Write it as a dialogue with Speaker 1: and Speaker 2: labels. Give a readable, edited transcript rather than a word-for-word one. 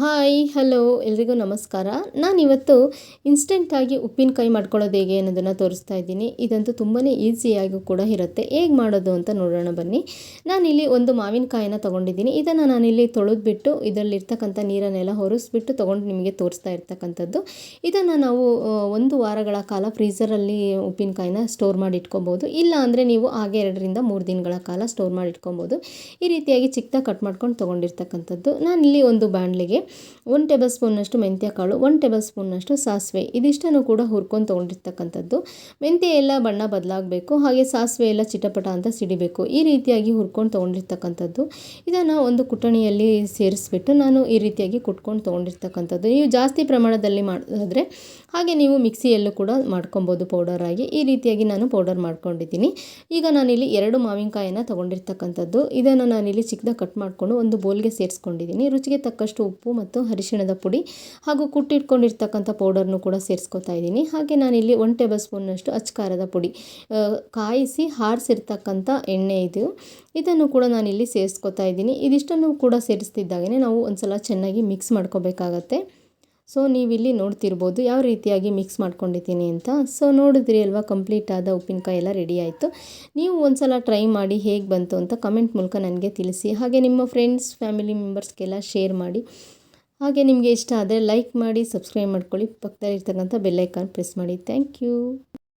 Speaker 1: Hi hello ಎಲ್ರಿಗೂ ನಮಸ್ಕಾರ. ನಾನಿವತ್ತು ಇನ್ಸ್ಟೆಂಟಾಗಿ ಉಪ್ಪಿನಕಾಯಿ ಮಾಡ್ಕೊಳ್ಳೋದು ಹೇಗೆ ಅನ್ನೋದನ್ನು ತೋರಿಸ್ತಾ ಇದ್ದೀನಿ. ಇದಂತೂ ತುಂಬಾ ಈಸಿಯಾಗಿ ಕೂಡ ಇರುತ್ತೆ. ಹೇಗೆ ಮಾಡೋದು ಅಂತ ನೋಡೋಣ ಬನ್ನಿ. ನಾನಿಲ್ಲಿ ಒಂದು ಮಾವಿನಕಾಯಿನ ತೊಗೊಂಡಿದ್ದೀನಿ. ಇದನ್ನು ನಾನಿಲ್ಲಿ ತೊಳೆದ್ಬಿಟ್ಟು ಇದರಲ್ಲಿರ್ತಕ್ಕಂಥ ನೀರನ್ನೆಲ್ಲ ಹೊರಿಸ್ಬಿಟ್ಟು ತೊಗೊಂಡು ನಿಮಗೆ ತೋರಿಸ್ತಾ ಇರ್ತಕ್ಕಂಥದ್ದು. ಇದನ್ನು ನಾವು 1 ವಾರಗಳ ಕಾಲ ಫ್ರೀಝರಲ್ಲಿ ಉಪ್ಪಿನಕಾಯಿನ ಸ್ಟೋರ್ ಮಾಡಿ ಇಟ್ಕೊಬೋದು. ಇಲ್ಲ ಅಂದರೆ ನೀವು ಹಾಗೆ 2 ರಿಂದ 3 ದಿನಗಳ ಕಾಲ ಸ್ಟೋರ್ ಮಾಡಿ ಇಟ್ಕೊಬೋದು. ಈ ರೀತಿಯಾಗಿ ಚಿಕ್ಕದಾಗಿ ಕಟ್ ಮಾಡ್ಕೊಂಡು ತೊಗೊಂಡಿರ್ತಕ್ಕಂಥದ್ದು. ನಾನಿಲ್ಲಿ ಒಂದು ಬಾಣಲೆಗೆ 1 ಟೇಬಲ್ ಸ್ಪೂನ್ನಷ್ಟು ಮೆಂತ್ಯ ಕಾಳು, 1 ಟೇಬಲ್ ಸ್ಪೂನ್ನಷ್ಟು ಸಾಸಿವೆ, ಇದಿಷ್ಟನ್ನು ಕೂಡ ಹುರ್ಕೊಂಡು ತೊಗೊಂಡಿರ್ತಕ್ಕಂಥದ್ದು. ಮೆಂತ್ಯ ಎಲ್ಲ ಬಣ್ಣ ಬದಲಾಗಬೇಕು, ಹಾಗೆ ಸಾಸಿವೆ ಎಲ್ಲ ಚಿಟಪಟ ಅಂತ ಸಿಡಿಬೇಕು. ಈ ರೀತಿಯಾಗಿ ಹುರ್ಕೊಂಡು ತೊಗೊಂಡಿರ್ತಕ್ಕಂಥದ್ದು. ಇದನ್ನು ಒಂದು ಕುಟಣಿಯಲ್ಲಿ ಸೇರಿಸ್ಬಿಟ್ಟು ನಾನು ಈ ರೀತಿಯಾಗಿ ಕುಟ್ಕೊಂಡು ತೊಗೊಂಡಿರ್ತಕ್ಕಂಥದ್ದು. ನೀವು ಜಾಸ್ತಿ ಪ್ರಮಾಣದಲ್ಲಿ ಮಾಡಿದ್ರೆ ಹಾಗೆ ನೀವು ಮಿಕ್ಸಿಯಲ್ಲೂ ಕೂಡ ಮಾಡ್ಕೊಬೋದು ಪೌಡರಾಗಿ. ಈ ರೀತಿಯಾಗಿ ನಾನು ಪೌಡರ್ ಮಾಡ್ಕೊಂಡಿದ್ದೀನಿ. ಈಗ ನಾನಿಲ್ಲಿ 2 ಮಾವಿನಕಾಯಿನ ತೊಗೊಂಡಿರ್ತಕ್ಕಂಥದ್ದು. ಇದನ್ನು ನಾನಿಲ್ಲಿ ಚಿಕ್ಕದಾಗಿ ಕಟ್ ಮಾಡಿಕೊಂಡು ಒಂದು ಬೌಲ್ಗೆ ಸೇರಿಸ್ಕೊಂಡಿದ್ದೀನಿ. ರುಚಿಗೆ ತಕ್ಕಷ್ಟು ಉಪ್ಪು ಮತ್ತು ಅರಿಶಿಣದ ಪುಡಿ ಹಾಗೂ ಕುಟ್ಟಿಟ್ಕೊಂಡಿರ್ತಕ್ಕಂಥ ಪೌಡರ್ನು ಕೂಡ ಸೇರಿಸ್ಕೊತಾ ಇದ್ದೀನಿ. ಹಾಗೆ ನಾನಿಲ್ಲಿ 1 ಟೇಬಲ್ ಸ್ಪೂನ್ನಷ್ಟು ಅಚ್ಚಕಾರದ ಪುಡಿ, ಕಾಯಿಸಿ ಹಾರಿಸಿರ್ತಕ್ಕಂಥ ಎಣ್ಣೆ ಇದನ್ನು ಕೂಡ ನಾನಿಲ್ಲಿ ಸೇರಿಸ್ಕೊತಾ ಇದ್ದೀನಿ. ಇದಿಷ್ಟನ್ನು ಕೂಡ ಸೇರಿಸ್ತಿದ್ದಾಗೇ ನಾವು ಒಂದ್ಸಲ ಚೆನ್ನಾಗಿ ಮಿಕ್ಸ್ ಮಾಡ್ಕೋಬೇಕಾಗತ್ತೆ. ಸೊ ನೀವಿಲ್ಲಿ ನೋಡ್ತಿರ್ಬೋದು ಯಾವ ರೀತಿಯಾಗಿ ಮಿಕ್ಸ್ ಮಾಡ್ಕೊಂಡಿದ್ದೀನಿ ಅಂತ. ಸೊ ನೋಡಿದ್ರಿ ಅಲ್ವಾ, ಕಂಪ್ಲೀಟ್ ಆದ ಉಪ್ಪಿನಕಾಯಿ ಎಲ್ಲ ರೆಡಿ ಆಯಿತು. ನೀವು ಒಂದ್ಸಲ ಟ್ರೈ ಮಾಡಿ ಹೇಗೆ ಬಂತು ಅಂತ ಕಮೆಂಟ್ ಮೂಲಕ ನನಗೆ ತಿಳಿಸಿ. ಹಾಗೆ ನಿಮ್ಮ ಫ್ರೆಂಡ್ಸ್ ಫ್ಯಾಮಿಲಿ ಮೆಂಬರ್ಸ್ಗೆಲ್ಲ ಶೇರ್ ಮಾಡಿ. ಹಾಗೆ ನಿಮಗೆ ಇಷ್ಟ ಆದರೆ ಲೈಕ್ ಮಾಡಿ, ಸಬ್ಸ್ಕ್ರೈಬ್ ಮಾಡ್ಕೊಳ್ಳಿ, ಪಕ್ಕದಲ್ಲಿರ್ತಕ್ಕಂಥ ಬೆಲ್ ಐಕಾನ್ ಪ್ರೆಸ್ ಮಾಡಿ. Thank you.